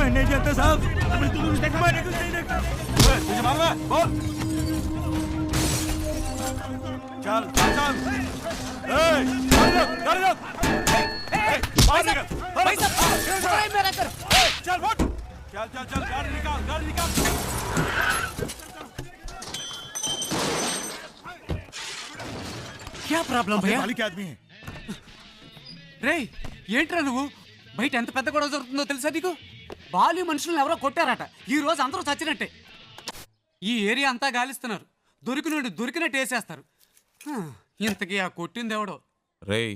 मैं नहीं जानता साहब, बिल्कुल रिश्ते के बारे में कुछ नहीं जानता। तुझे मालूम है? बोल। चल चल गाड़ी रोक। भाई साहब मेरा कर। चल बोल। चल गाड़ी निकाल। क्या प्रॉब्लम भैया? मालिक आदमी है రే ఏంట్రా నువ్వు బయట ఎంత పెద్ద గొడవ జరుగుతుందో తెలుసా నీకు? బాలి మనుషులను ఎవరో కొట్టారట. ఈ రోజు అందరూ చచ్చినట్టే. ఈ ఏరియా అంతా గాలిస్తున్నారు. దొరికినట్టు వేసేస్తారు. ఇంతకీ ఆ కొట్టింది ఎవడో? రేయ్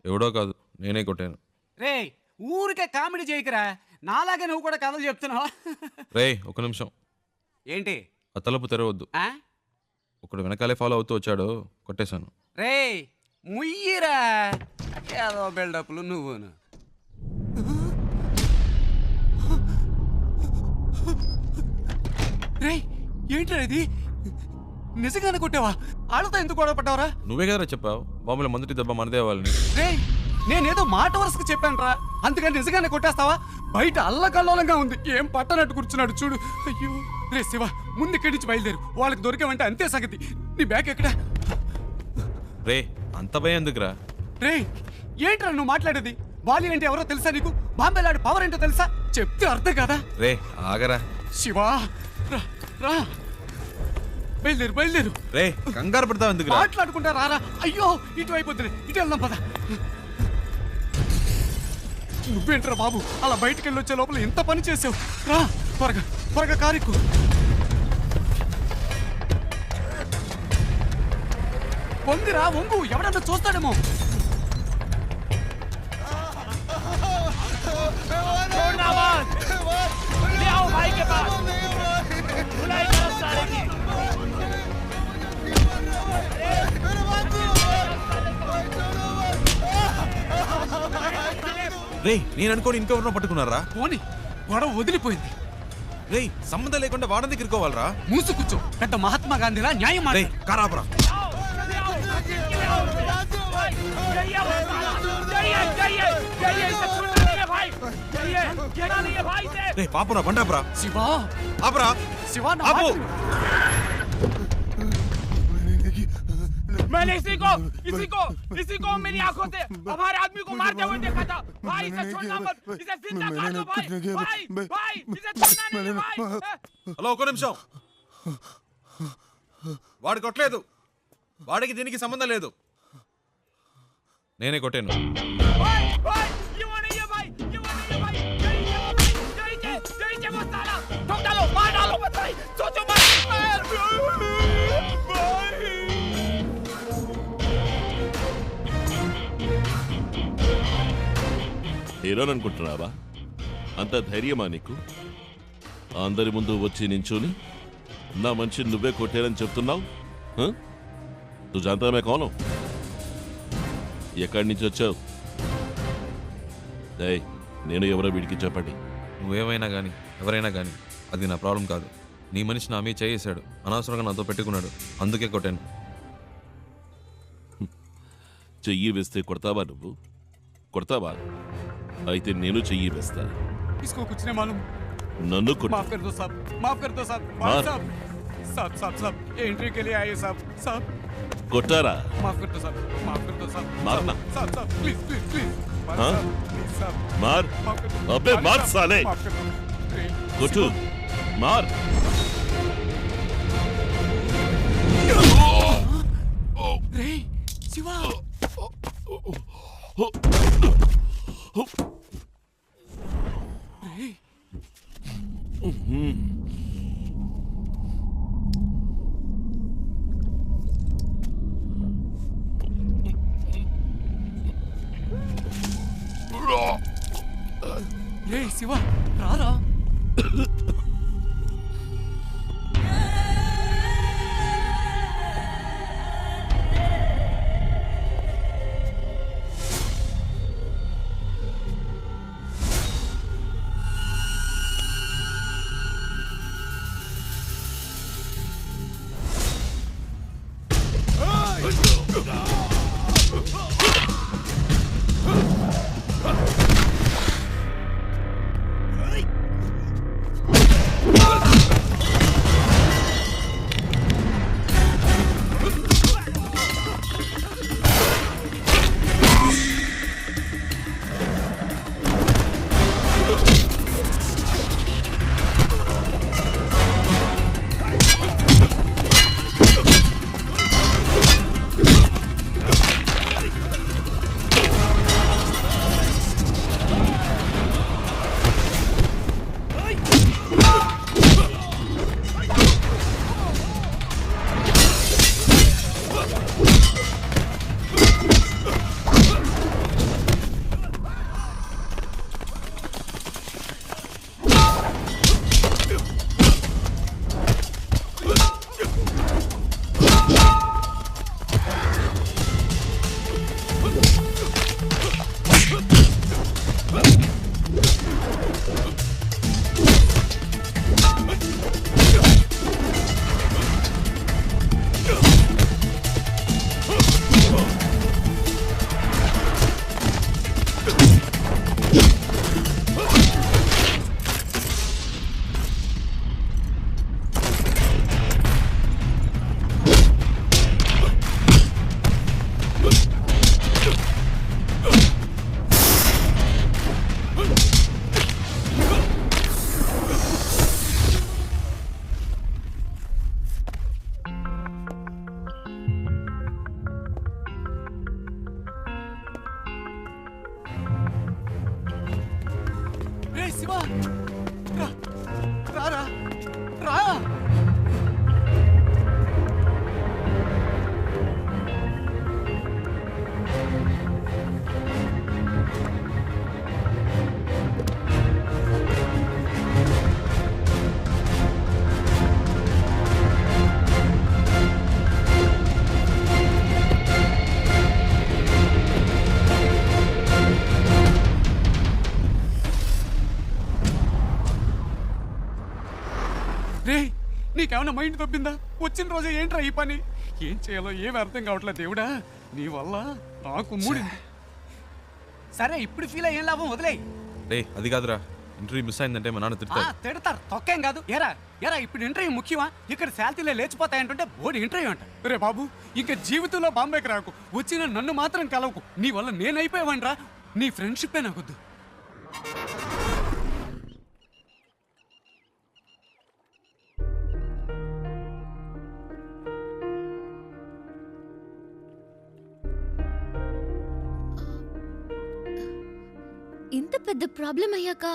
ఎవడో కాదు, నేనే కొట్టాను. రే ఊరికే కామెడీ చేయకరా, నాలాగే నువ్వు కూడా కథలు చెప్తున్నావా? రేయ్ ఒక నిమిషం. ఏంటి? ఆ తలుపు తెరవద్దు. ఒకడు వెనకాలే ఫాలో అవుతూ వచ్చాడు, కొట్టేశాను. రే ముయ్యిరా, ఏదో బిల్డప్లు నువ్వును. రే ఏంట్రా ఇది? నిజంగానే కొట్టావా? ఆళ్ళతో ఎందుకు గొడవ పడ్డావరా? నువ్వే కదరా చెప్పావు మామూలు మొదటి దెబ్బ మనదే వాళ్ళని. రే నేనేదో మాట వరుసకు చెప్పానురా, అందుకని నిజంగానే కొట్టేస్తావా? బయట అల్లకల్లోలంగా ఉంది, ఏం పట్టనట్టు కూర్చున్నాడు చూడు. అయ్యో రే శివ, ముందు ఇక్కడి నుంచి బయలుదేరు. వాళ్ళకి దొరికామంటే అంతే సంగతి. నీ బ్యాగ్ ఎక్కడా? రే అంత భయం ఎందుకురా? రే ఏంట్రా నువ్వు మాట్లాడేది? బాలి అంటే ఎవరో తెలుసా నీకు? బాంబేలాడి పవర్ ఏంటో తెలుసా? చెప్తే అర్థం కదా. రే ఆగరా శివా, రా బయలుదేరు. రే కంగారు పడతావు ఎందుకురా? మాట్లాడుకుంటా రారా. అయ్యో ఇటువైపు వద్దులే, ఇటు వెళ్దాం పద. నువ్వేంట్రా బాబు అలా బయటికి వెళ్ళి వచ్చే లోపల ఎంత పని చేసావు? రా త్వరగా కారెక్కు. వంగిరా వంగు, ఎవడన్నా చూస్తాడేమో. రే నేను అనుకోని ఇంకెవరినో పట్టుకున్నారా? పోనీ గొడవ వదిలిపోయింది. రే సంబంధం లేకుండా వాడని దగ్గర ఇరుకోవాలరా? మూసు కూర్చో, పెద్ద మహాత్మా గాంధీలా న్యాయం రే కారాపురా. రే పాపురా బండాపురా. శివా ఆపురా. శివా ఆపు. मैंने इसी को मेरी आंखों से हमारे आदमी को मारते हुए देखा था। भाई इसे छोड़ना मत, इसे जिंदा काट दो भाई, इसे छोड़ना नहीं भाई। హలో ఒక నిమిషం. వాడు కొట్టలేదు, వాడికి దీనికి సంబంధం లేదు. నేనే కొట్టాను. ये वो नहीं है भाई, यही वो साला ठोक डालो, मार डालो मत भाई, सोचो मत హీరోననుకుంటున్నావా? అంత ధైర్యమా నీకు? అందరి ముందు వచ్చి నించుని నా మనిషిని నువ్వే కొట్టారని చెప్తున్నావు? నువ్వు జాంతా మే కౌన్? ఎక్కడి నుంచి వచ్చావు? నేను ఎవరో వీడికి చెప్పండి. నువ్వేమైనా కానీ ఎవరైనా కానీ అది నా ప్రాబ్లం కాదు. నీ మనిషి నా మీద చేసాడు, అనవసరంగా నాతో పెట్టుకున్నాడు, అందుకే కొట్టాను. చెయ్యి వేస్తే కొడతావా? నువ్వు కొడతావా? అయితే నేను చెయ్యి వేస్తా. इसको कुछ नहीं मालूम. नन्नू को माफ कर दो साहब, माफ कर दो साहब. साहब एंट्री के लिए आए साहब. कोटारा माफ कर दो साहब. मारना साहब प्लीज. हाँ? साहब मार. अबे मार साले. माफ कर दो. कोटू मार. रे शिवा. రే శివ రారా. శివ రా, రారా రా. రే నీకేమైనా మైండ్ తప్పిందా? వచ్చిన రోజే ఏంట్రా ఈ పని? ఏం చేయాలో ఏమి అర్థం కావట్లేదు దేవుడా, నీ వల్ల నాకు మూడింది. సరే ఇప్పుడు ఫీల్ అయ్యేం లాభం, వదిలేయ్. రే అది కాదురా, ఇంటర్వ్యూ మిస్ అయిందంటే మా నాన్న తిడతాడు. తిడతారు, తొక్కేం కాదు. ఎరా ఎరా ఇప్పుడు ఇంటర్వ్యూ ముఖ్యమా? ఇక్కడ శాలరీలే లేచిపోతాయంటుంటే బోర్డు ఇంటర్వ్యూ అంట. రే బాబు, ఇంకా జీవితంలో బాంబేకి రాకు, వచ్చిన నన్ను మాత్రం కలవకు. నీ వల్ల నేనైపోయావనరా. నీ ఫ్రెండ్షిప్పే నాకొద్దు. ఇంత పెద్ద ప్రాబ్లం అయ్యాక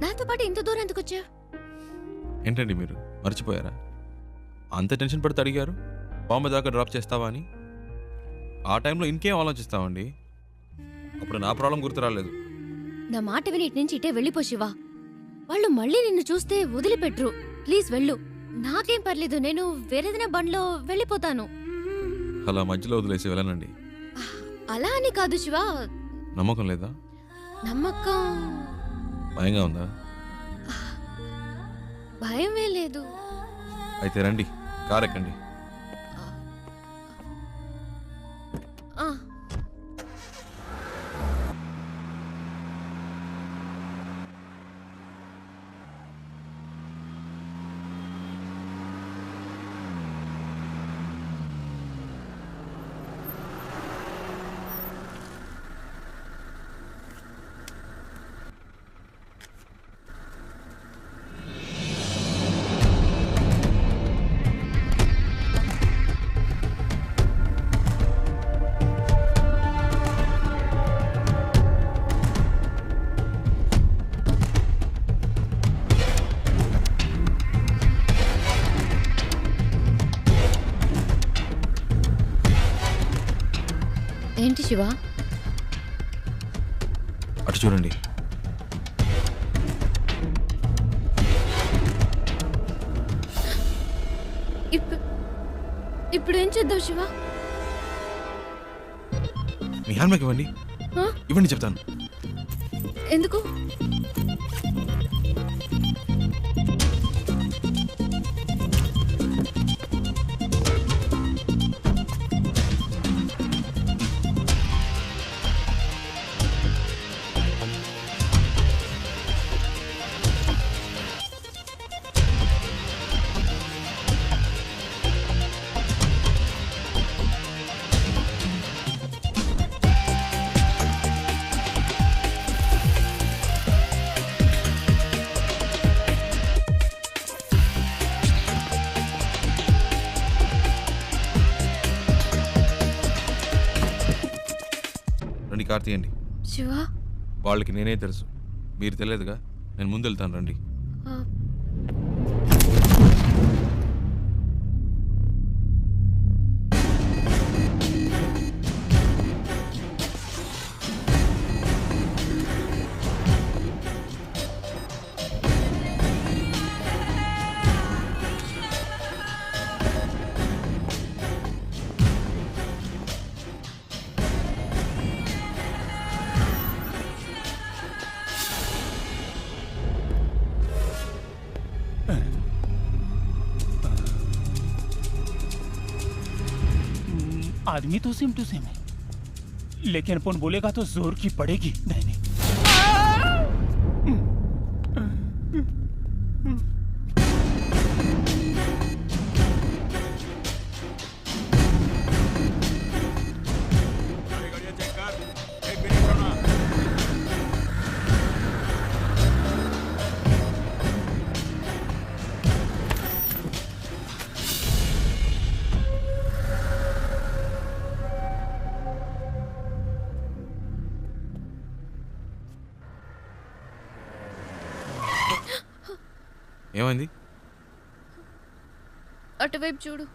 నాతో పాటు ఇంత దూరం ఎందుకు వచ్చా? ఏంటండి మీరు మర్చిపోయారా? అంత టెన్షన్ పడితే అడిగారు బాంబే దాకా డ్రాప్ చేస్తావా అని. ఆ టైంలో ఇంకేం ఆలోచిస్తామండి? అప్పుడు నా ప్రాబ్లం గుర్తు రాలేదు. నా మాట విని ఇటు నుంచి ఇటే వెళ్ళిపో శివా. వాళ్ళు మళ్ళీ నిన్ను చూస్తే వదిలిపెట్టరు. ప్లీజ్ వెళ్ళు. నాకేం పర్లేదు, నేను వేరేదైనా బండ్లో వెళ్ళిపోతాను. అలా మధ్యలో వదిలేసి వెళ్ళనండి. అలా అని కాదు శివా. నమ్మకం లేదా? నమ్మకం భయంగా ఉందా? భయమే లేదు. అయితే రండి, కార్ ఎక్కండి. ఆ, ఏంటి శివా? అటు చూడండి. ఇప్పుడు ఏం చేద్దాం శివా? మీ హ్యాండ్ ఇవ్వండి. ఆ? ఇవ్వండి చెప్తాను. ఎందుకు? రండి, కార్ తీయండి. శివా, వాళ్ళకి నేనే తెలుసు, మీరు తెలియదుగా. నేను ముందు వెళ్తాను, రండి. ఆ, आदमी तो सेम टू सेम है, लेकिन अपन बोलेगा तो जोर की पड़ेगी। नहीं नहीं, ఏమైంది? అటువైపు చూడు.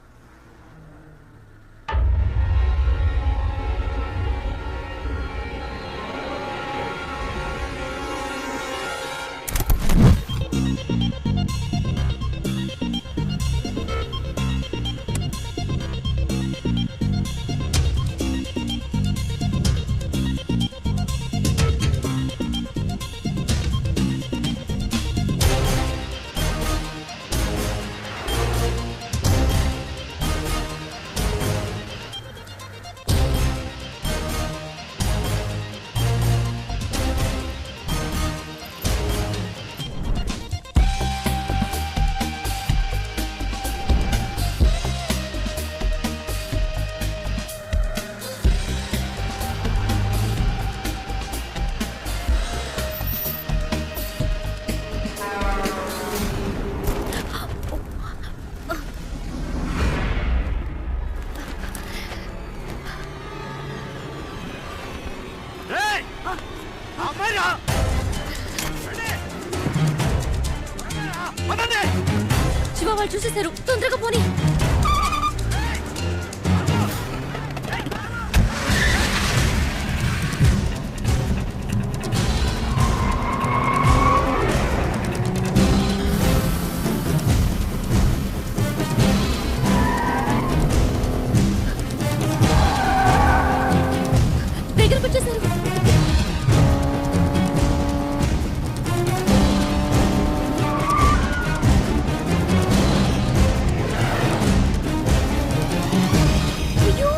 శివ, వాళ్ళు చూసేశారు. తొందరగా పోనీ. దగ్గరకు వచ్చేసారు. అయ్యో!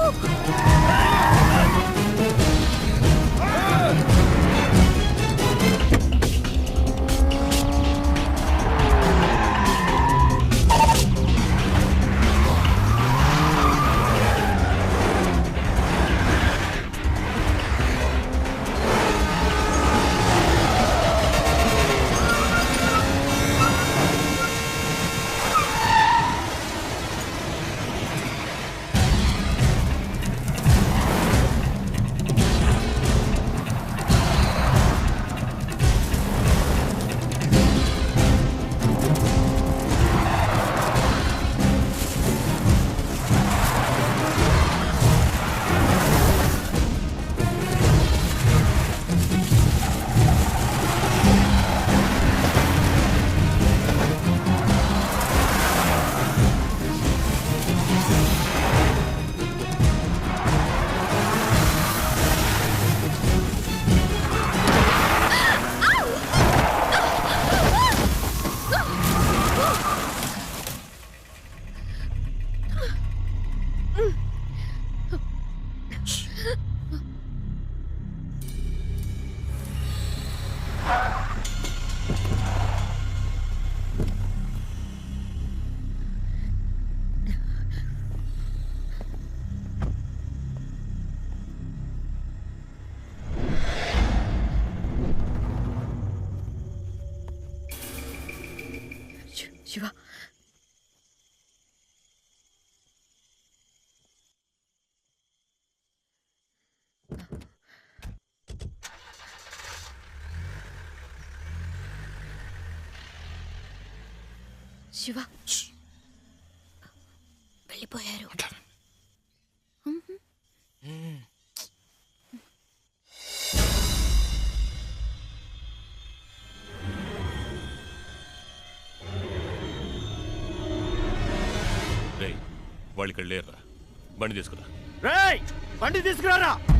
శివ, శివ, వెళ్ళిపోయారు. వాళ్ళు ఇక్కడ లేరా? బండి తీసుకురా. రేయ్, బండి తీసుకురారా.